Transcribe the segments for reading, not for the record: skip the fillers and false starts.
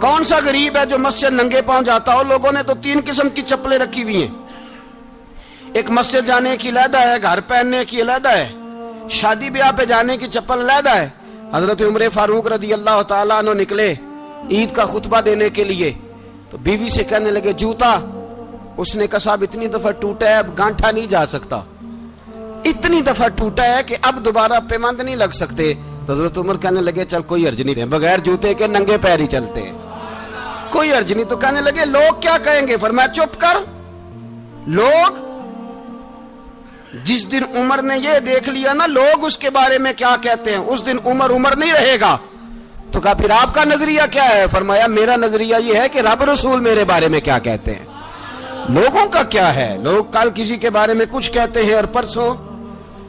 کون سا غریب ہے جو مسجد ننگے پاؤں جاتا ہو؟ لوگوں نے تو 3 قسم کی چپلیں رکھی ہوئی ہیں، ایک مسجد جانے کی علیحدہ ہے، گھر پہننے کی علیحدہ ہے، شادی بیاہ پہ جانے کی چپل علیحدہ ہے۔ حضرت عمر فاروق رضی اللہ تعالیٰ عنہ نکلے عید کا خطبہ دینے کے لیے، تو بیوی سے کہنے لگے جوتا، اس نے کہا صاحب اتنی دفعہ ٹوٹا ہے اب گانٹھا نہیں جا سکتا، اتنی دفعہ ٹوٹا ہے کہ اب دوبارہ پیمند نہیں لگ سکتے۔ تو حضرت عمر کہنے لگے چل کوئی حرج نہیں، بغیر جوتے کے ننگے پیر ہی چلتے ہیں، کوئی حرج نہیں۔ تو کہنے لگے لوگ کیا کہیں گے؟ فرمایا چپ کر، لوگ جس دن عمر نے یہ دیکھ لیا نا لوگ اس کے بارے میں کیا کہتے ہیں، اس دن عمر عمر نہیں رہے گا۔ تو کہا پھر آپ کا نظریہ کیا ہے؟ فرمایا میرا نظریہ یہ ہے کہ رب رسول میرے بارے میں کیا کہتے ہیں، لوگوں کا کیا ہے؟ لوگ کل کسی کے بارے میں کچھ کہتے ہیں اور پرسوں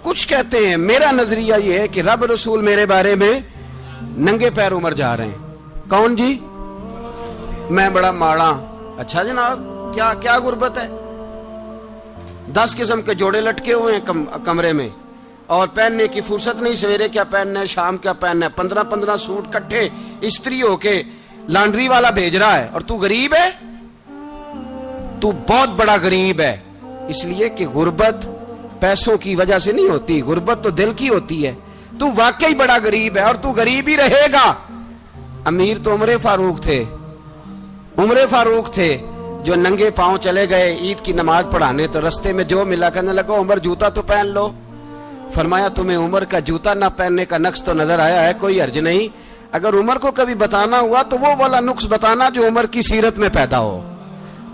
کچھ کہتے ہیں، میرا نظریہ یہ ہے کہ رب رسول میرے بارے میں ننگے پیر عمر جا رہے ہیں۔ کون جی؟ میں بڑا ماڑا۔ اچھا جناب، کیا غربت ہے؟ 10 قسم کے جوڑے لٹکے ہوئے ہیں کمرے میں، اور پہننے کی فرصت نہیں، سویرے کیا پہننا ہے، شام کیا پہننا ہے، 15 سوٹ کٹھے استری ہو کے لانڈری والا بھیج رہا ہے، اور تو غریب ہے، تو بہت بڑا غریب ہے۔ اس لیے کہ غربت پیسوں کی وجہ سے نہیں ہوتی، غربت تو دل کی ہوتی ہے۔ تو واقعی بڑا غریب ہے اور تو غریب ہی رہے گا۔ امیر تو عمر فاروق تھے جو ننگے پاؤں چلے گئے عید کی نماز پڑھانے، تو رستے میں جو ملا کہنے لگا عمر جوتا تو پہن لو۔ فرمایا تمہیں عمر کا جوتا نہ پہننے کا نقص تو نظر آیا ہے، کوئی حرج نہیں، اگر عمر کو کبھی بتانا ہوا تو وہ والا نقص بتانا جو عمر کی سیرت میں پیدا ہو،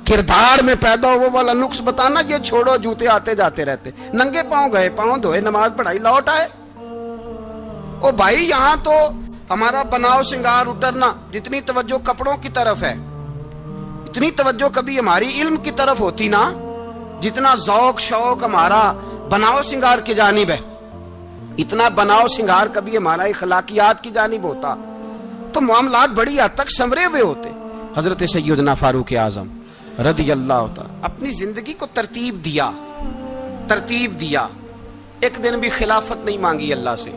کردار میں پیدا ہو، وہ والا نقص بتانا، یہ چھوڑو جوتے آتے جاتے رہتے۔ ننگے پاؤں گئے، پاؤں دھوئے، نماز پڑھائی، لوٹ آئے۔ او بھائی یہاں تو ہمارا بناؤ سنگار اترنا، جتنی توجہ کپڑوں کی طرف ہے اتنی توجہ کبھی ہماری علم کی طرف ہوتی نا، جتنا ذوق شوق ہمارا بناؤ سنگار کی جانب ہے، اتنا بناؤ سنگار کبھی ہمارا اخلاقیات کی جانب ہوتا تو معاملات بڑی حد تک سنورے ہوئے ہوتے۔ حضرت سیدنا فاروق اعظم رضی اللہ تعالی اپنی زندگی کو ترتیب دیا، ایک دن بھی خلافت نہیں مانگی اللہ سے۔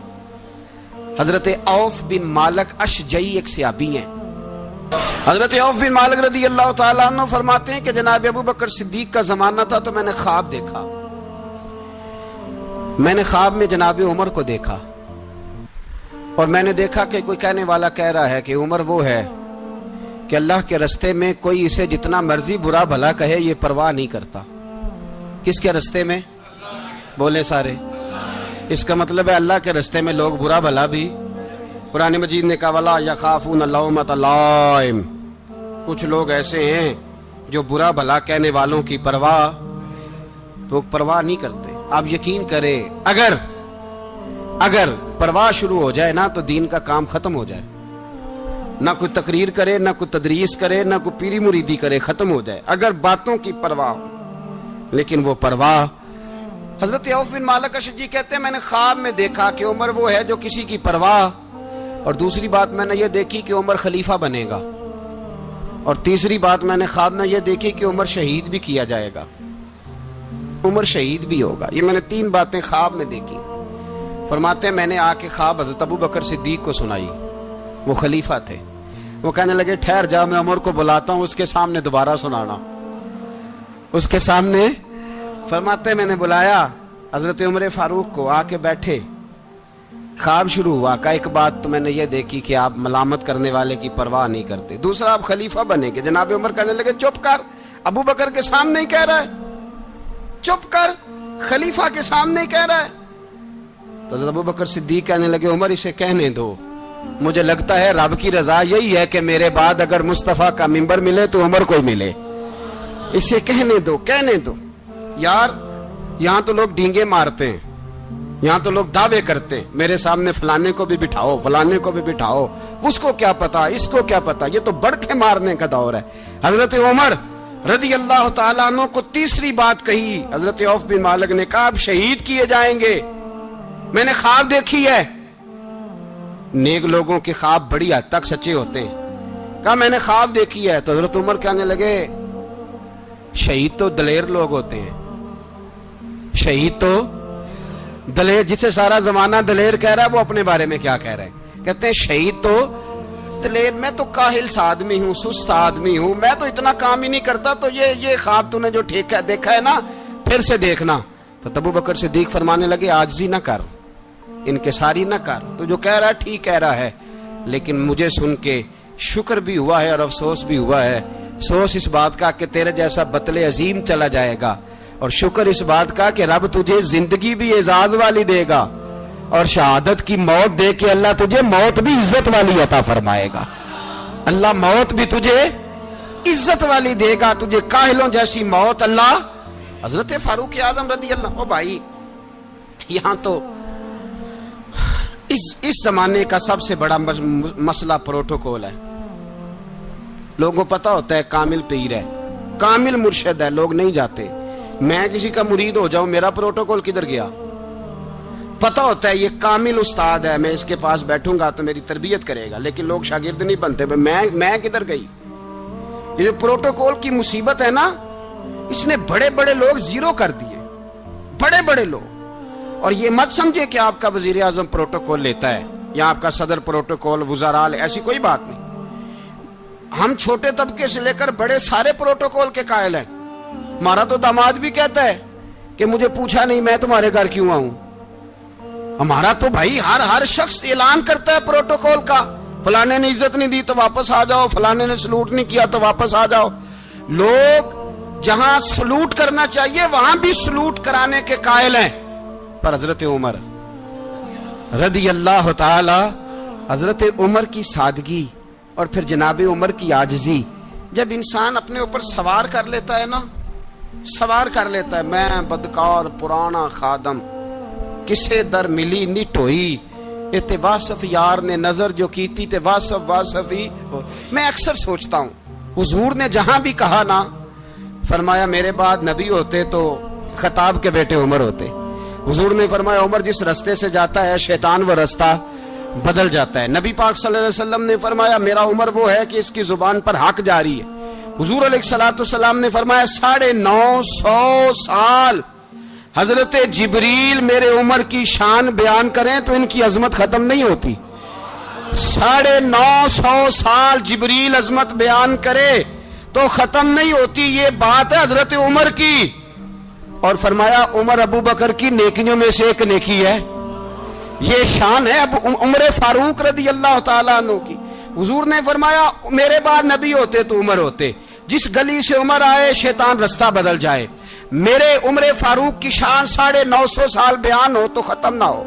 حضرت عوف بن مالک اشجعی ایک صحابی ہیں، حضرت عوف بن مالک رضی اللہ تعالیٰ عنہ فرماتے ہیں کہ جناب ابو بکر صدیق کا زمانہ تھا تو میں نے خواب دیکھا، میں نے خواب میں جناب عمر کو دیکھا، اور میں نے دیکھا کہ کوئی کہنے والا کہہ رہا ہے کہ عمر وہ ہے کہ اللہ کے رستے میں کوئی اسے جتنا مرضی برا بھلا کہے یہ پرواہ نہیں کرتا۔ کس کے رستے میں؟ بولے سارے۔ اس کا مطلب ہے اللہ کے رستے میں لوگ برا بھلا بھی، قرآن مجید نے کہا وَلَا يَخَافُونَ لَوْمَةَ لَائِمٍ، کچھ لوگ ایسے ہیں جو برا بھلا کہنے والوں کی پرواہ نہیں کرتے۔ آپ یقین کریں اگر پرواہ شروع ہو جائے نا تو دین کا کام ختم ہو جائے، نہ کوئی تقریر کرے، نہ کوئی تدریس کرے، نہ کوئی پیری مریدی کرے، ختم ہو جائے اگر باتوں کی پرواہ ہو۔ لیکن وہ پرواہ، حضرت عوف بن مالک اشجعی کہتے ہیں میں نے خواب میں دیکھا کہ عمر وہ ہے جو کسی کی پرواہ، اور دوسری بات میں نے یہ دیکھی کہ عمر خلیفہ بنے گا، اور تیسری بات میں نے خواب میں یہ دیکھی کہ عمر شہید بھی کیا جائے گا، عمر شہید بھی ہوگا۔ یہ میں نے 3 باتیں خواب میں دیکھی۔ فرماتے ہیں میں نے آ کے خواب حضرت ابو بکر صدیق کو سنائی، وہ خلیفہ تھے، وہ کہنے لگے ٹھہر جا میں عمر کو بلاتا ہوں، اس کے سامنے دوبارہ سنانا، اس کے سامنے۔ فرماتے ہیں میں نے بلایا حضرت عمر فاروق کو، آ کے بیٹھے، خواب شروع ہوا۔ کہ ایک بات تو میں نے یہ دیکھی کہ آپ ملامت کرنے والے کی پرواہ نہیں کرتے، دوسرا آپ خلیفہ بنے گے۔ جناب عمر کہنے لگے چپ کر، ابو بکر کے سامنے ہی کہہ رہا ہے، چپ کر، خلیفہ کے سامنے ہی کہہ رہا ہے۔ تو حضرت ابو بکر صدیق کہنے لگے عمر اسے کہنے دو، مجھے لگتا ہے رب کی رضا یہی ہے کہ میرے بعد اگر مصطفیٰ کا منبر ملے تو عمر کو ملے، اسے کہنے دو۔ یار یہاں تو لوگ ڈینگے مارتے ہیں، یہاں تو لوگ دعوے کرتے ہیں میرے سامنے فلانے کو بھی بٹھاؤ، فلانے کو بھی بٹھاؤ، اس کو کیا پتا، اس کو کیا پتا، یہ تو بڑکے مارنے کا دور ہے۔ حضرت عمر رضی اللہ تعالیٰ عنہ کو تیسری بات کہی، حضرت عوف بن مالک نے کہا آپ شہید کیے جائیں گے، میں نے خواب دیکھی ہے۔ نیک لوگوں کے خواب بڑی حد تک سچے ہوتے ہیں، کہا میں نے خواب دیکھی ہے۔ تو حضرت عمر کہنے لگے شہید تو دلیر لوگ ہوتے ہیں، شہید تو دلیر، جسے سارا زمانہ دلیر کہہ رہا ہے وہ اپنے بارے میں کیا کہہ رہے ہیں؟ کہتے ہیں شہید تو میں تو کاہل سا آدمی ہوں، سست آدمی ہوں، میں تو اتنا کام ہی نہیں کرتا، تو یہ خواب تو نے جو دیکھا ہے نا پھر سے دیکھنا۔ تو ابو بکر صدیق فرمانے لگے عاجزی نہ کر، انکساری نہ کر، تو جو کہہ رہا ہے ٹھیک کہہ رہا ہے، لیکن مجھے سن کے شکر بھی ہوا ہے اور افسوس بھی ہوا ہے۔ افسوس اس بات کا کہ تیرے جیسا بطل عظیم چلا جائے گا، اور شکر اس بات کا کہ رب تجھے زندگی بھی اعزاز والی دے گا، اور شہادت کی موت دے کے اللہ تجھے موت بھی عزت والی عطا فرمائے گا۔ اللہ موت بھی تجھے عزت والی دے گا، تجھے کاہلوں جیسی موت اللہ۔ حضرت فاروق اعظم رضی اللہ، او بھائی یہاں تو اس زمانے کا سب سے بڑا مسئلہ پروٹوکول ہے۔ لوگوں کو پتا ہوتا ہے کامل پیر ہے، کامل مرشد ہے، لوگ نہیں جاتے۔ میں کسی کا مرید ہو جاؤں، میرا پروٹوکول کدھر گیا؟ پتا ہوتا ہے یہ کامل استاد ہے، میں اس کے پاس بیٹھوں گا تو میری تربیت کرے گا، لیکن لوگ شاگرد نہیں بنتے۔ میں کدھر گئی؟ یہ جو پروٹوکول کی مصیبت ہے نا، اس نے بڑے بڑے لوگ زیرو کر دیے، بڑے بڑے لوگ۔ اور یہ مت سمجھے کہ آپ کا وزیر اعظم پروٹوکول لیتا ہے یا آپ کا صدر پروٹوکول، وزراء، ایسی کوئی بات نہیں۔ ہم چھوٹے طبقے سے لے کر بڑے سارے پروٹوکول کے قائل ہیں۔ ہمارا تو داماد بھی کہتا ہے کہ مجھے پوچھا نہیں میں تمہارے گھر کیوں آؤں۔ ہمارا تو بھائی ہر شخص اعلان کرتا ہے پروٹوکول کا، فلانے نے عزت نہیں دی تو واپس آ جاؤ، فلانے نے سلوٹ نہیں کیا تو واپس آ جاؤ۔ لوگ جہاں سلوٹ کرنا چاہیے وہاں بھی سلوٹ کرانے کے قائل ہیں۔ پر حضرت عمر رضی اللہ تعالی، حضرت عمر کی سادگی اور پھر جناب عمر کی عاجزی، جب انسان اپنے اوپر سوار کر لیتا ہے نا، سوار کر لیتا ہے، میں بدکار پرانا خادم، کسے در ملی نٹ ہوئی، تے واصف یار نے نظر جو کی تھی تے واصف ہی ہو۔ میں اکثر سوچتا ہوں حضور نے جہاں بھی کہا نا، فرمایا میرے بعد نبی ہوتے تو خطاب کے بیٹے عمر ہوتے۔ حضور نے فرمایا عمر جس رستے سے جاتا ہے شیطان وہ رستہ بدل جاتا ہے۔ نبی پاک صلی اللہ علیہ وسلم نے فرمایا میرا عمر وہ ہے کہ اس کی زبان پر حق جاری ہے۔ حضور علیہ الصلوۃ والسلام نے فرمایا 950 سال حضرت جبریل میرے عمر کی شان بیان کریں تو ان کی عظمت ختم نہیں ہوتی۔ 950 سال جبریل عظمت بیان کرے تو ختم نہیں ہوتی۔ یہ بات ہے حضرت عمر کی، اور فرمایا عمر ابو بکر کی نیکیوں میں سے ایک نیکی ہے، یہ شان ہے عمر فاروق رضی اللہ تعالیٰ عنہ کی۔ حضور نے فرمایا میرے بعد نبی ہوتے تو عمر ہوتے، جس گلی سے عمر آئے شیطان رستہ بدل جائے۔ میرے عمر فاروق کی شان 950 سال بیان ہو تو ختم نہ ہو۔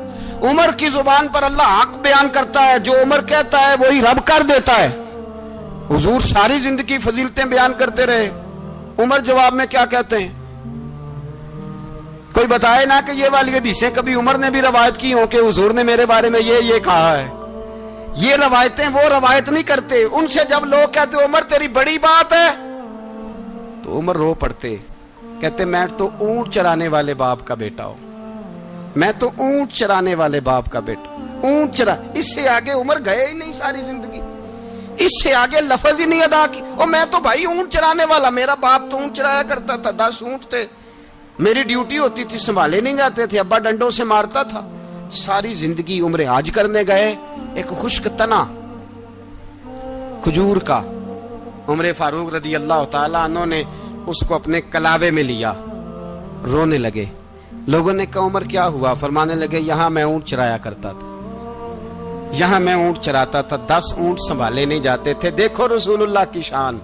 عمر کی زبان پر اللہ حق بیان کرتا ہے، جو عمر کہتا ہے وہی رب کر دیتا ہے۔ حضور ساری زندگی فضیلتیں بیان کرتے رہے، عمر جواب میں کیا کہتے ہیں؟ کوئی بتائے نا کہ یہ والی حدیثیں کبھی عمر نے بھی روایت کی ہوں کہ حضور نے میرے بارے میں یہ کہا ہے۔ یہ روایتیں وہ روایت نہیں کرتے، ان سے جب لوگ کہتے عمر تیری بڑی بات ہے تو عمر رو پڑتے، کہتے میں تو اونٹ چرانے والے باپ کا بیٹا ہوں، میں تو اونٹ چرانے والے باپ کا بیٹا، اونٹ چرا۔ اس سے آگے عمر گئے ہی نہیں ساری زندگی، اس سے آگے لفظ ہی نہیں ادا کی۔ اور میں تو بھائی اونٹ چرانے والا، میرا باپ تو اونٹ چرایا کرتا تھا، 10 اونٹ تھے، میری ڈیوٹی ہوتی تھی، سنبھالے نہیں جاتے تھے، ابا ڈنڈوں سے مارتا تھا۔ ساری زندگی عمر حج کرنے گئے، ایک خشک تنا کھجور کا عمر فاروق رضی اللہ تعالیٰ عنہ نے اس کو اپنے کلاوے میں لیا، رونے لگے۔ لوگوں نے کہا عمر کیا ہوا؟ فرمانے لگے یہاں میں اونٹ چرایا کرتا تھا، یہاں میں اونٹ چراتا تھا، 10 اونٹ سنبھالے نہیں جاتے تھے۔ دیکھو رسول اللہ کی شان،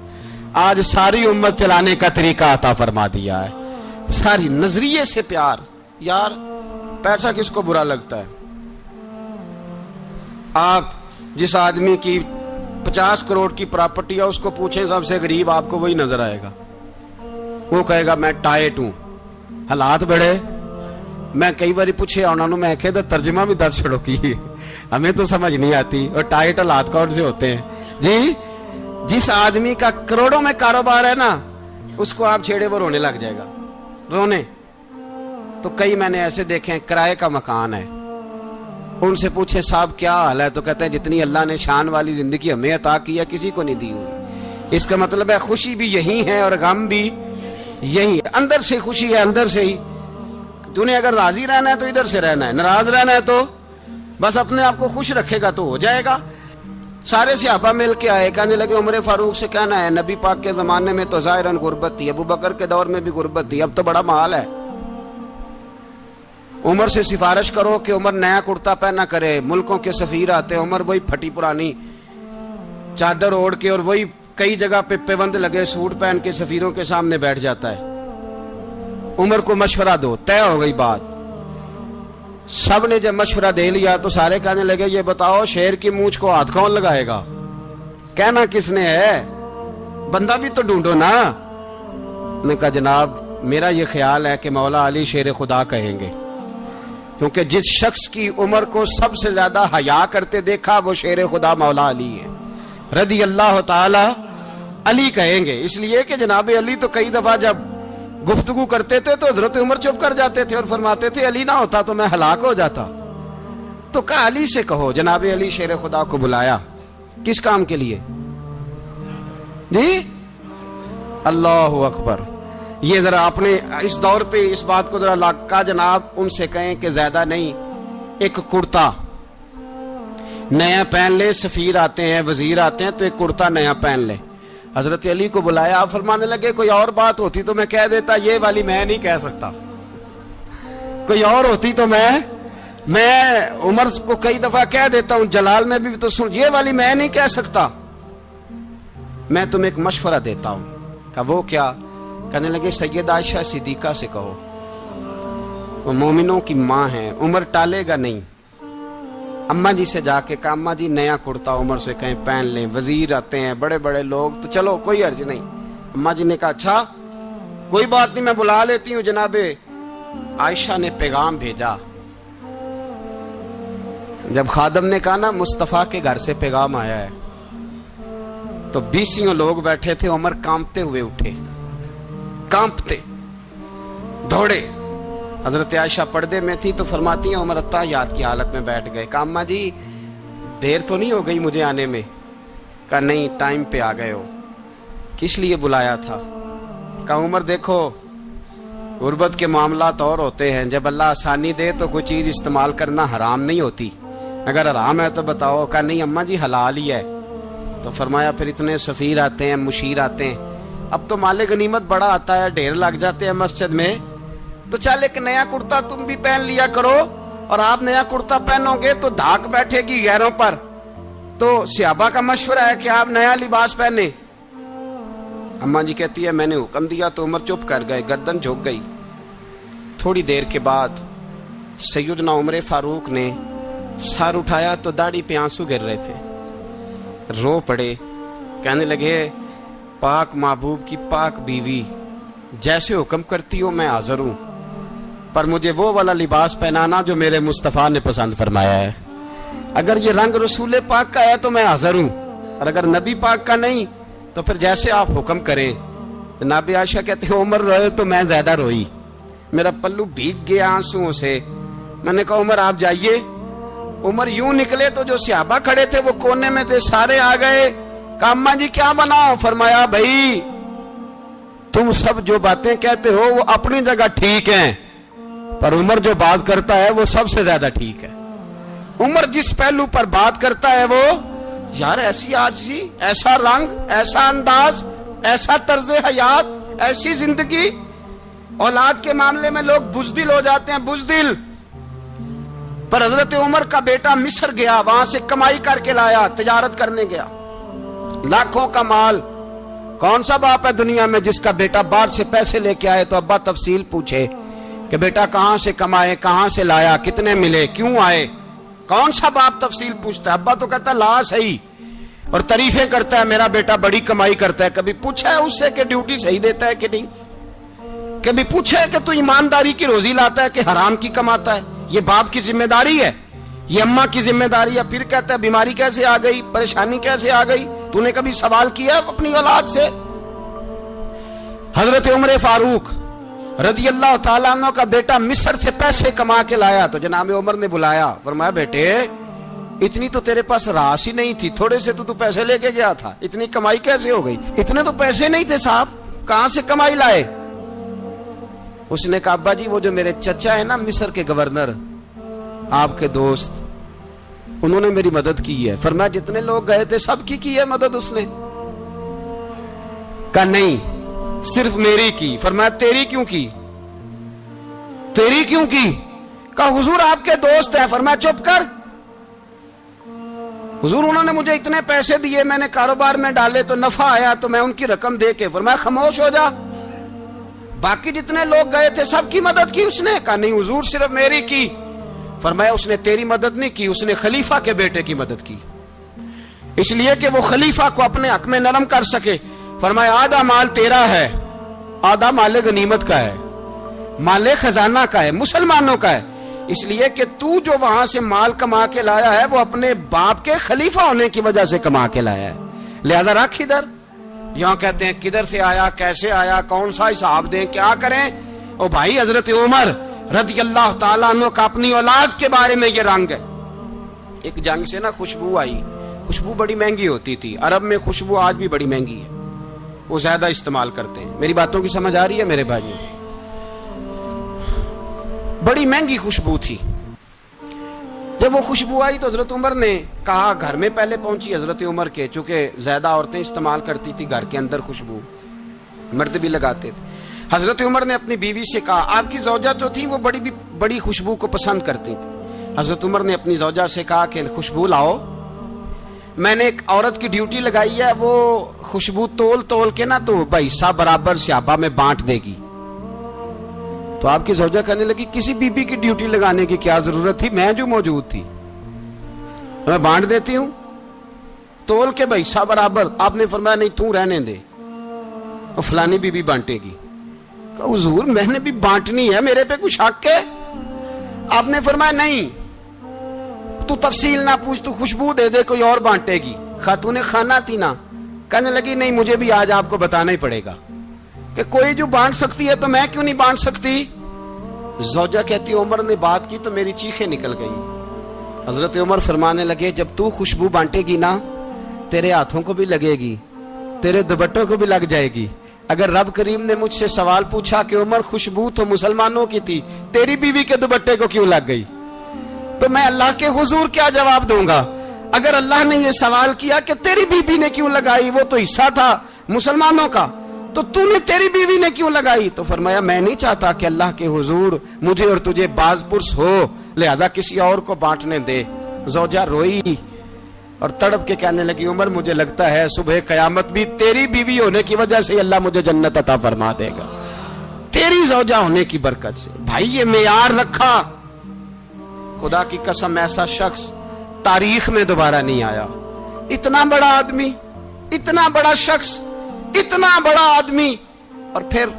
آج ساری امت چلانے کا طریقہ عطا فرما دیا ہے، ساری نظریے سے پیار۔ یار پیسہ کس کو برا لگتا ہے؟ آپ جس آدمی کی 50 کروڑ کی پراپرٹی ہے اس کو پوچھیں سب سے غریب، آپ کو وہی نظر آئے گا، وہ کہے گا میں ٹائٹ ہوں۔ حالات بڑے، میں کئی باری پوچھے انہوں نے، میں کہتا ترجمہ بھی 10 چھڑوں کی، ہمیں تو سمجھ نہیں آتی، اور ٹائٹ حالات کون سے ہوتے ہیں جی؟ جس آدمی کا کروڑوں میں کاروبار ہے نا، اس کو آپ چھیڑے وہ رونے لگ جائے گا، رونے۔ تو کئی میں نے ایسے دیکھے ہیں کرائے کا مکان ہے، ان سے پوچھے صاحب کیا حال ہے، تو کہتے ہیں جتنی اللہ نے شان والی زندگی ہمیں عطا کی ہے کسی کو نہیں دی ہوئی۔ اس کا مطلب ہے خوشی بھی یہی ہے اور غم بھی یہی ہے، اندر سے خوشی ہے، اندر سے ہی۔ تو نے اگر راضی رہنا ہے تو ادھر سے رہنا ہے، ناراض رہنا ہے تو بس اپنے آپ کو خوش رکھے گا تو ہو جائے گا۔ سارے صحابہ مل کے آئے، کہنے لگے عمر فاروق سے کہنا ہے نبی پاک کے زمانے میں تو ظاہراً غربت تھی، ابو بکر کے دور میں بھی غربت تھی، اب تو بڑا مال ہے، عمر سے سفارش کرو کہ عمر نیا کرتا پہنا کرے۔ ملکوں کے سفیر آتے، عمر وہی پھٹی پرانی چادر اوڑھ کے اور وہی کئی جگہ پہ پیوند لگے سوٹ پہن کے سفیروں کے سامنے بیٹھ جاتا ہے۔ عمر کو مشورہ دو، طے ہو گئی بات۔ سب نے جب مشورہ دے لیا تو سارے کہنے لگے یہ بتاؤ شیر کی مونچھ کو ہاتھ کون لگائے گا؟ کہنا کس نے ہے؟ بندہ بھی تو ڈھونڈو نا۔ نے کہا جناب میرا یہ خیال ہے کہ مولا علی شیر خدا کہیں گے، کیونکہ جس شخص کی عمر کو سب سے زیادہ حیا کرتے دیکھا وہ شیر خدا مولا علی ہے رضی اللہ تعالی علی کہیں گے، اس لیے کہ جناب علی تو کئی دفعہ جب گفتگو کرتے تھے تو حضرت عمر چپ کر جاتے تھے اور فرماتے تھے علی نہ ہوتا تو میں ہلاک ہو جاتا۔ تو کہا علی سے کہو۔ جناب علی شیر خدا کو بلایا، کس کام کے لیے؟ جی اللہ اکبر۔ یہ ذرا اپنے اس دور پہ اس بات کو ذرا کا جناب ان سے کہیں کہ زیادہ نہیں، ایک کرتا نیا پہن لے، سفیر آتے ہیں وزیر آتے ہیں تو ایک کرتا نیا پہن لے۔ حضرت علی کو بلایا، آپ فرمانے لگے کوئی اور بات ہوتی تو میں کہہ دیتا، یہ والی میں نہیں کہہ سکتا، کوئی اور ہوتی تو میں عمر کو کئی دفعہ کہہ دیتا ہوں، جلال میں بھی تو سن، یہ والی میں نہیں کہہ سکتا، میں تمہیں ایک مشورہ دیتا ہوں۔ کہا وہ کیا؟ کہنے لگے سید عائشہ صدیقہ سے کہو، وہ مومنوں کی ماں ہیں، عمر ٹالے گا نہیں۔ اماں جی سے جا کے کہا اماں جی نیا کرتا عمر سے کہیں پہن لیں، وزیر آتے ہیں بڑے بڑے لوگ تو چلو کوئی حرج نہیں۔ اماں جی نے کہا اچھا کوئی بات نہیں میں بلا لیتی ہوں۔ جناب عائشہ نے پیغام بھیجا، جب خادم نے کہا نا مصطفیٰ کے گھر سے پیغام آیا ہے تو 20 لوگ بیٹھے تھے، عمر کانپتے ہوئے اٹھے، کانپتے دوڑے۔ حضرت عائشہ پردے میں تھی تو فرماتی ہیں عمر اتحیات کی حالت میں بیٹھ گئے۔ کہا اماں جی دیر تو نہیں ہو گئی مجھے آنے میں؟ کہا نہیں ٹائم پہ آ گئے ہو۔ کس لیے بلایا تھا؟ کہا عمر دیکھو غربت کے معاملات اور ہوتے ہیں، جب اللہ آسانی دے تو کوئی چیز استعمال کرنا حرام نہیں ہوتی، اگر حرام ہے تو بتاؤ۔ کہا نہیں اماں جی حلال ہی ہے۔ تو فرمایا پھر اتنے سفیر آتے ہیں مشیر آتے ہیں، اب تو مال غنیمت بڑا آتا ہے، ڈھیر لگ جاتے ہیں مسجد میں، تو چل ایک نیا کرتا تم بھی پہن لیا کرو، اور آپ نیا کرتا پہنو گے تو دھاک بیٹھے گی غیروں پر۔ تو صحابہ کا مشورہ ہے کہ آپ نیا لباس پہنے۔ اماں جی کہتی ہے میں نے حکم دیا تو عمر چپ کر گئے، گردن جھک گئی۔ تھوڑی دیر کے بعد سیدنا عمر فاروق نے سر اٹھایا تو داڑھی پہ آنسو گر رہے تھے، رو پڑے، کہنے لگے پاک محبوب کی پاک بیوی جیسے حکم کرتی ہو میں حاضر ہوں، پر مجھے وہ والا لباس پہنانا جو میرے مصطفیٰ نے پسند فرمایا ہے، اگر یہ رنگ رسول پاک کا ہے تو میں حاضر ہوں، اور اگر نبی پاک کا نہیں تو پھر جیسے آپ حکم کریں۔ جناب عائشہ کہتے ہیں عمر روئے تو میں زیادہ روئی، میرا پلو بھیگ گیا آنسوؤں سے۔ میں نے کہا عمر آپ جائیے۔ عمر یوں نکلے تو جو صحابہ کھڑے تھے وہ کونے میں تھے، سارے آ گئے۔ کہا اماں جی کیا بناؤ؟ فرمایا بھائی تم سب جو باتیں کہتے ہو وہ اپنی جگہ ٹھیک ہیں، پر عمر جو بات کرتا ہے وہ سب سے زیادہ ٹھیک ہے۔ عمر جس پہلو پر بات کرتا ہے وہ یار ایسی عاجزی، ایسا رنگ، ایسا انداز، ایسا طرز حیات، ایسی زندگی۔ اولاد کے معاملے میں لوگ بزدل ہو جاتے ہیں، بزدل، پر حضرت عمر کا بیٹا مصر گیا، وہاں سے کمائی کر کے لایا، تجارت کرنے گیا، لاکھوں کا مال۔ کون سا باپ ہے دنیا میں جس کا بیٹا باہر سے پیسے لے کے آئے تو ابا تفصیل پوچھے کہ بیٹا کہاں سے کمائے، کہاں سے لایا، کتنے ملے، کیوں آئے؟ کون سا باپ تفصیل پوچھتا ہے؟ ابا تو کہتا ہے لا صحیح، اور تعریفیں کرتا ہے میرا بیٹا بڑی کمائی کرتا ہے۔ کبھی پوچھا ہے اس سے کہ ڈیوٹی صحیح دیتا ہے کہ نہیں؟ کبھی پوچھا ہے کہ تو ایمانداری کی روزی لاتا ہے کہ حرام کی کماتا ہے؟ یہ باپ کی ذمہ داری ہے، یہ اماں کی ذمہ داری ہے۔ پھر کہتا ہے بیماری کیسے آ گئی، پریشانی کیسے آ گئی؟ تو نے کبھی سوال کیا اپنی اولاد سے؟ حضرت عمر فاروق رضی اللہ تعالیٰ عنہ کا بیٹا مصر سے پیسے کما کے لایا تو جناب عمر نے بلایا، فرمایا بیٹے اتنی تو تیرے پاس راس ہی نہیں تھی، تھوڑے سے تو پیسے لے کے گیا تھا، اتنی کمائی کیسے ہو گئی؟ اتنے تو پیسے نہیں تھے صاحب، کہاں سے کمائی لائے؟ اس نے کہا ابا جی وہ جو میرے چچا ہے نا مصر کے گورنر، آپ کے دوست، انہوں نے میری مدد کی ہے. فرمایا جتنے لوگ گئے تھے سب کی ہے مدد اس نے؟ کہا نہیں صرف میری کی. فرمایا تیری کیوں کی؟ تیری کیوں کی؟ کہا حضور آپ کے دوست ہیں. فرمایا چپ کر حضور انہوں نے مجھے اتنے پیسے دیے, میں نے کاروبار میں ڈالے تو نفع آیا تو میں ان کی رقم دے کے. فرمایا خاموش ہو جا, باقی جتنے لوگ گئے تھے سب کی مدد کی اس نے؟ کہا نہیں حضور صرف میری کی. فرمایا اس نے تیری مدد نہیں کی, اس نے خلیفہ کے بیٹے کی مدد کی, اس لیے کہ وہ خلیفہ کو اپنے حق میں نرم کر سکے. فرمایا آدھا مال تیرا ہے, آدھا مال غنیمت کا ہے, مال خزانہ کا ہے, مسلمانوں کا ہے, اس لیے کہ تو جو وہاں سے مال کما کے لایا ہے وہ اپنے باپ کے خلیفہ ہونے کی وجہ سے کما کے لایا ہے, لہذا رکھ ادھر. یہاں کہتے ہیں کدھر سے آیا, کیسے آیا, کون سا حساب دیں, کیا کریں؟ او بھائی حضرت عمر رضی اللہ تعالیٰ عنہ کا اپنی اولاد کے بارے میں یہ رنگ ہے. ایک جنگ سے نا خوشبو آئی, خوشبو بڑی مہنگی ہوتی تھی, عرب میں خوشبو آج بھی بڑی مہنگی ہے, وہ زیادہ استعمال کرتے ہیں. میری باتوں کی سمجھ آ رہی ہے میرے بھائی؟ بڑی مہنگی خوشبو تھی. جب وہ خوشبو آئی تو حضرت عمر نے کہا, گھر میں پہلے پہنچی حضرت عمر کے, چونکہ زیادہ عورتیں استعمال کرتی تھی گھر کے اندر خوشبو, مرد بھی لگاتے تھے. حضرت عمر نے اپنی بیوی سے کہا, آپ کی زوجہ جو تھی وہ بڑی خوشبو کو پسند کرتی تھی. حضرت عمر نے اپنی زوجہ سے کہا کہ خوشبو لاؤ, میں نے ایک عورت کی ڈیوٹی لگائی ہے, وہ خوشبو تول کے نا تو حصہ برابر صحابہ میں بانٹ دے گی. تو آپ کی زوجہ کہنے لگی کسی بی بی کی ڈیوٹی لگانے کی کیا ضرورت تھی, میں جو موجود تھی میں بانٹ دیتی ہوں تول کے حصہ برابر. آپ نے فرمایا نہیں تو رہنے دے, اور فلانی بی بی بانٹے گی. کہا حضور میں نے بھی بانٹنی ہے, میرے پہ کچھ حق ہے؟ آپ نے فرمایا نہیں, تو تفصیل نہ پوچھ, تو خوشبو دے دے, کوئی اور بانٹے گی. خاتون خانہ تھی نا, کہنے لگی نہیں مجھے بھی آج آپ کو بتانا ہی پڑے گا کہ کوئی جو بانٹ سکتی ہے تو میں کیوں نہیں بانٹ سکتی. زوجہ کہتی عمر نے بات کی تو میری چیخیں نکل گئی. حضرت عمر فرمانے لگے جب تو خوشبو بانٹے گی نا تیرے ہاتھوں کو بھی لگے گی, تیرے دوپٹوں کو بھی لگ جائے گی. اگر رب کریم نے مجھ سے سوال پوچھا کہ عمر خوشبو تو مسلمانوں کی تھی, تیری بیوی کے دوپٹے کو کیوں لگ گئی, تو میں اللہ کے حضور کیا جواب دوں گا؟ اگر اللہ نے یہ سوال کیا کہ تیری بیوی نے کیوں لگائی, وہ تو حصہ تھا مسلمانوں کا, تو نے تیری بیوی نے کیوں لگائی؟ تو فرمایا میں نہیں چاہتا کہ اللہ کے حضور مجھے اور تجھے باز پرس ہو, لہذا کسی اور کو بانٹنے دے. زوجہ روئی اور تڑپ کے کہنے لگی عمر مجھے لگتا ہے صبح قیامت بھی تیری بیوی ہونے کی وجہ سے اللہ مجھے جنت عطا فرما دے گا, تیری زوجہ ہونے کی برکت سے. بھائی یہ معیار رکھا, خدا کی قسم ایسا شخص تاریخ میں دوبارہ نہیں آیا. اتنا بڑا آدمی, اتنا بڑا شخص, اتنا بڑا آدمی, اور پھر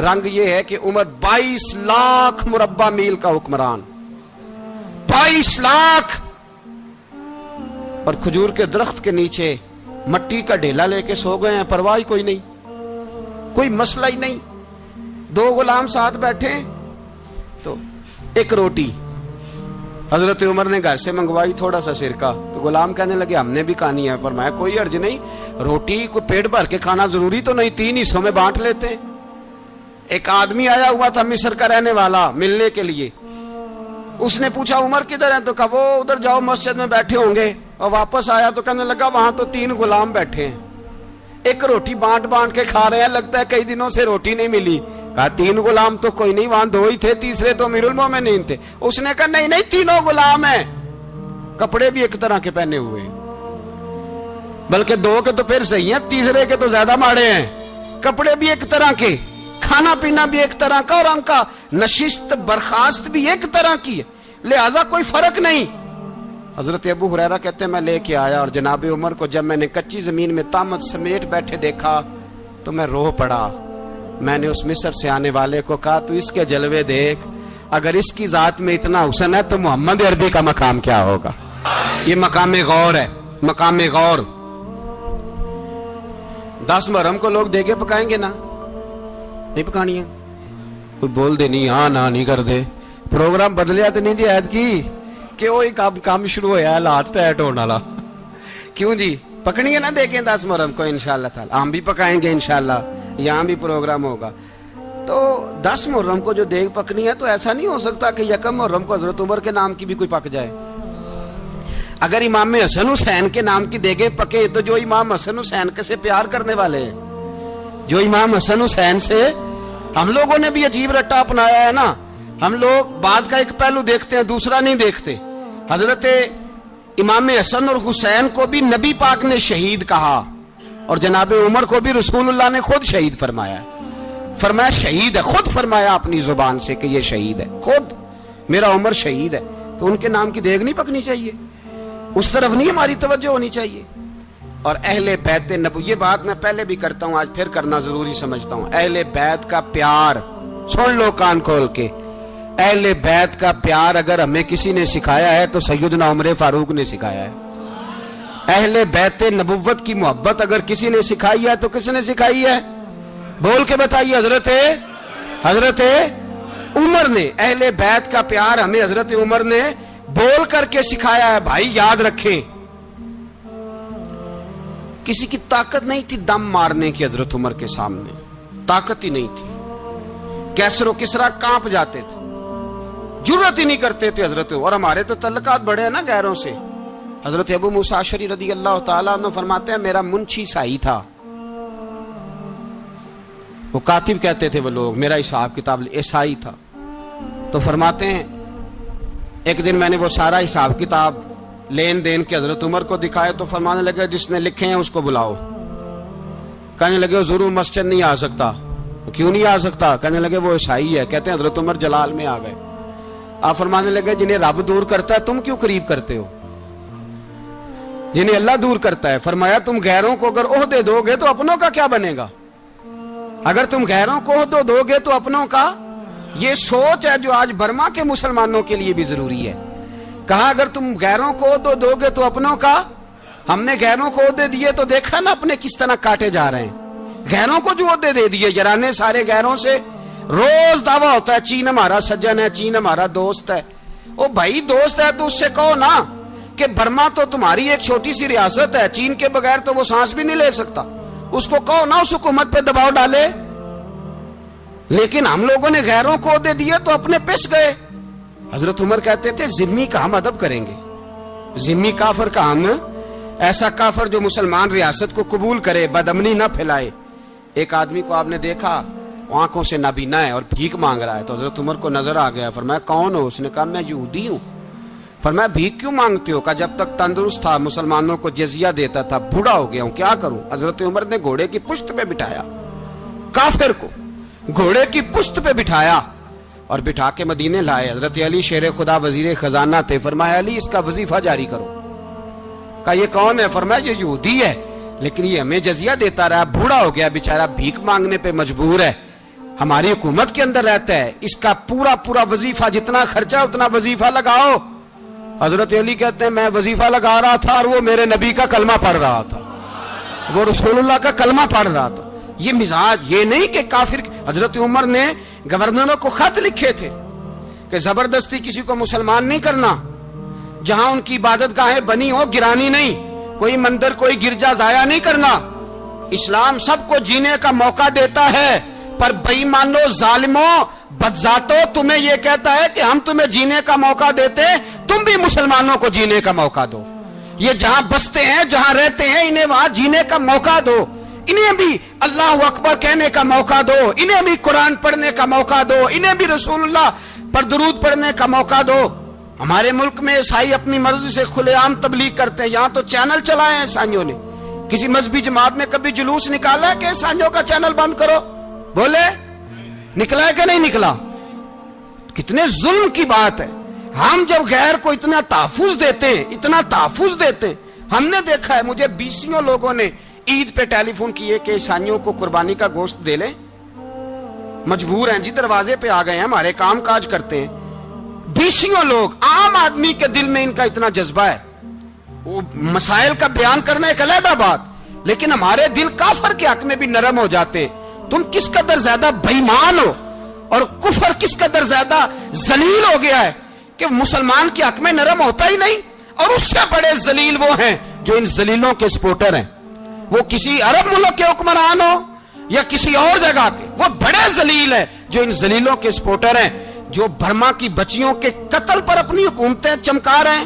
رنگ یہ ہے کہ عمر 22 لاکھ مربع میل کا حکمران, 22 لاکھ, اور کھجور کے درخت کے نیچے مٹی کا ڈھیلا لے کے سو گئے ہیں, پرواہ کوئی نہیں, کوئی مسئلہ ہی نہیں. 2 غلام ساتھ بیٹھے تو ایک روٹی حضرت عمر نے گھر سے منگوائی, تھوڑا سا سرکہ, تو غلام کہنے لگے ہم نے بھی کھانی ہے. فرمایا کوئی حرج نہیں, روٹی کو پیٹ بھر کے کھانا ضروری تو نہیں, 3 حصوں میں بانٹ لیتے. ایک آدمی آیا ہوا تھا مصر کا رہنے والا ملنے کے لیے, اس نے پوچھا عمر کدھر ہیں, تو کہا وہ ادھر جاؤ مسجد میں بیٹھے ہوں گے. اور واپس آیا تو کہنے لگا وہاں تو 3 غلام بیٹھے ہیں, ایک روٹی بانٹ کے کھا رہے ہیں, لگتا ہے کئی دنوں سے روٹی نہیں ملی. کہا 3 غلام تو کوئی نہیں, وہاں 2 ہی تھے, تیسرے تو امیر المومنین تھے. اس نے کہا نہیں 3 غلام ہیں, کپڑے بھی ایک طرح کے پہنے ہوئے, بلکہ 2 کے تو پھر صحیح ہیں, تیسرے کے تو زیادہ ماڑے ہیں. کپڑے بھی ایک طرح کے, کھانا پینا بھی ایک طرح کا, اور ان کا نشست برخاست بھی ایک طرح کی ہے, لہذا کوئی فرق نہیں. حضرت ابو ہریرہ کہتے ہیں میں لے کے آیا, اور جناب عمر کو جب میں نے کچی زمین میں تامت سمیٹ بیٹھے دیکھا تو میں رو پڑا. میں نے اس مصر سے آنے والے کو کہا تو اس کے جلوے دیکھ, اگر اس کی ذات میں اتنا حسن ہے تو محمد عربی کا مقام کیا ہوگا. یہ مقام غور ہے, مقام غور. 10 محرم کو لوگ دیگے پکائیں گے نا, نہیں پکانی ہے, کوئی بول دے نہیں, ہاں نہ نہیں کر دے, پروگرام بدلیا تو نہیں دی عید کی کہ وہ کام شروع ہویا ہے لات ٹائٹ ہونے والا. کیوں جی پکنی ہے نا دیکھیں 10 محرم کو انشاءاللہ تعالی, ہم بھی پکائیں گے انشاءاللہ, یہاں بھی پروگرام ہوگا. تو 10 محرم کو جو دیگ پکنی ہے تو ایسا نہیں ہو سکتا کہ 1 محرم کو حضرت عمر کے نام کی بھی کوئی پک جائے. اگر امام حسن حسین کے نام کی دیگیں پکے تو جو امام حسن حسین سے پیار کرنے والے ہیں، جو امام حسن حسین سے، ہم لوگوں نے بھی عجیب رٹا اپنایا ہے نا. ہم لوگ بعد کا ایک پہلو دیکھتے ہیں، دوسرا نہیں دیکھتے. حضرت امام حسن اور حسین کو بھی نبی پاک نے شہید کہا، اور جناب عمر کو بھی رسول اللہ نے خود شہید فرمایا. فرمایا شہید ہے، خود فرمایا اپنی زبان سے کہ یہ شہید ہے، خود میرا عمر شہید ہے. تو ان کے نام کی دیگ نہیں پکنی چاہیے، اس طرف نہیں ہماری توجہ ہونی چاہیے. اور اہل بیت نبوی، یہ بات میں پہلے بھی کرتا ہوں، آج پھر کرنا ضروری سمجھتا ہوں. اہل بیت کا پیار سن لو کان کھول کے. اہل بیت کا پیار اگر ہمیں کسی نے سکھایا ہے تو سیدنا عمر فاروق نے سکھایا ہے. اہل بیت نبوت کی محبت اگر کسی نے سکھائی ہے تو کس نے سکھائی ہے؟ بول کے بتائیے. حضرت عمر نے. اہل بیت کا پیار ہمیں حضرت عمر نے بول کر کے سکھایا ہے. بھائی یاد رکھیں، کسی کی طاقت نہیں تھی دم مارنے کی حضرت عمر کے سامنے، طاقت ہی نہیں تھی. کیسر و کسرا کانپ جاتے تھے، جرأت ہی نہیں کرتے تھے حضرت. اور ہمارے تو تعلقات بڑے ہیں نا غیروں سے. حضرت ابو موسیٰ اشعری رضی اللہ تعالیٰ عنہ فرماتے ہیں میرا منشی سائی تھا، وہ کاتب کہتے تھے وہ لوگ، میرا حساب کتاب عیسائی تھا. تو فرماتے ہیں ایک دن میں نے وہ سارا حساب کتاب لین دین کے حضرت عمر کو دکھائے تو فرمانے لگے جس نے لکھے ہیں اس کو بلاؤ. کہنے لگے ضرور مسجد نہیں آ سکتا. کیوں نہیں آ سکتا؟ کہنے لگے وہ عیسائی ہے. کہتے ہیں حضرت عمر جلال میں آ گئے. آپ فرمانے لگے جنہیں رب دور کرتا ہے تم کیوں قریب کرتے ہو؟ جنہیں اللہ دور کرتا ہے. فرمایا تم غیروں کو اگر عہدے دو گے تو اپنوں کا کیا بنے گا؟ اگر تم غیروں کو عہدے دو گے تو اپنوں کا. یہ سوچ ہے جو آج برما کے مسلمانوں کے لیے بھی ضروری ہے. کہا اگر تم غیروں کو عہدے دو گے تو اپنوں کا. ہم نے غیروں کو عہدے دیے تو دیکھا نا اپنے کس طرح کاٹے جا رہے ہیں. غیروں کو جو عہدے دے دیے جرانے سارے غیروں سے. روز دعویٰ ہوتا ہے چین ہمارا سجن ہے، چین ہمارا دوست ہے. او بھائی دوست ہے تو اس سے کہو نا کہ برما تو تمہاری ایک چھوٹی سی ریاست ہے، چین کے بغیر تو وہ سانس بھی نہیں لے سکتا. اس کو کہو نا اس حکومت پہ دباؤ ڈالے. لیکن ہم لوگوں نے غیروں کو عہدے دیے تو اپنے پس گئے. حضرت عمر کہتے تھے ذمی کا ہم ادب کریں گے، ذمی کافر کا ہم، ایسا کافر جو مسلمان ریاست کو قبول کرے، بدامنی نہ پھیلائے. ایک آدمی کو آپ نے دیکھا آنکھوں سے نابینا ہے اور بھیک مانگ رہا ہے. تو حضرت عمر کو نظر آ گیا. فرمایا کون ہو؟ اس نے کہا میں یہودی ہوں. فرمایا بھیک کیوں مانگتے ہو؟ کہا جب تک تندرست تھا مسلمانوں کو جزیہ دیتا تھا، بوڑھا ہو گیا ہوں کیا کروں. حضرت عمر نے گھوڑے کی پشت پہ بٹھایا، کافر کو گھوڑے کی پشت پہ بٹھایا اور بٹھا کے مدینے لائے. حضرت علی شیر خدا وزیر خزانہ تھے. فرمایا علی اس کا وظیفہ جاری کرو. کہا یہ کون ہے؟ فرمایا یہ یہودی ہے لیکن یہ ہمیں جزیہ دیتا رہا، بوڑھا ہو گیا بیچارہ، بھیک مانگنے پہ مجبور ہے، ہماری حکومت کے اندر رہتا ہے، اس کا پورا وظیفہ جتنا خرچہ اتنا وظیفہ لگاؤ. حضرت علی کہتے ہیں میں وظیفہ لگا رہا تھا اور وہ میرے نبی کا کلمہ پڑھ رہا تھا، وہ رسول اللہ کا کلمہ پڑھ رہا تھا. یہ مزاج، یہ نہیں کہ کافر. حضرت عمر نے گورنروں کو خط لکھے تھے کہ زبردستی کسی کو مسلمان نہیں کرنا، جہاں ان کی عبادت گاہیں بنی ہو گرانی نہیں، کوئی مندر کوئی گرجا ضائع نہیں کرنا. اسلام سب کو جینے کا موقع دیتا ہے، پر بے ایمانو ظالموں بدذاتوں تمہیں یہ کہتا ہے کہ ہم تمہیں جینے کا موقع دیتے، تم بھی مسلمانوں کو جینے کا موقع دو. یہ جہاں بستے ہیں جہاں رہتے ہیں انہیں وہاں جینے کا موقع دو، انہیں بھی اللہ اکبر کہنے کا موقع دو، انہیں بھی قرآن پڑھنے کا موقع دو، انہیں بھی رسول اللہ پر درود پڑھنے کا موقع دو. ہمارے ملک میں عیسائی اپنی مرضی سے کھلے عام تبلیغ کرتے ہیں. یہاں تو چینل چلائے ہیں عیسائیوں نے. کسی مذہبی جماعت نے کبھی جلوس نکالا ہے کہ عیسائیوں کا چینل بند کرو؟ بولے نکلا ہے کہ نہیں نکلا؟ کتنے ظلم کی بات ہے. ہم جب غیر کو اتنا تحفظ دیتے ہیں، ہم نے دیکھا ہے، مجھے بیسیوں لوگوں نے عید پہ ٹیلی فون کیے کہ عیسائیوں کو قربانی کا گوشت دے لیں، مجبور ہیں جی، دروازے پہ آ گئے ہیں، ہمارے کام کاج کرتے ہیں. بیسیوں لوگ، عام آدمی کے دل میں ان کا اتنا جذبہ ہے. وہ مسائل کا بیان کرنا ایک علیحدہ بات، لیکن ہمارے دل کافر کے حق میں بھی نرم ہو جاتے. تم کس قدر زیادہ بے ایمان ہو اور کفر کس قدر زیادہ ذلیل ہو گیا ہے کہ مسلمان کے حق میں نرم ہوتا ہی نہیں. اور اس سے بڑے ذلیل وہ ہیں جو ان ذلیلوں کے سپورٹر ہیں. وہ کسی عرب ملک کے حکمران ہو یا کسی اور جگہ کے، وہ بڑے ذلیل ہیں جو ان ذلیلوں کے سپورٹر ہیں، جو برما کی بچیوں کے قتل پر اپنی حکومتیں چمکا رہے ہیں.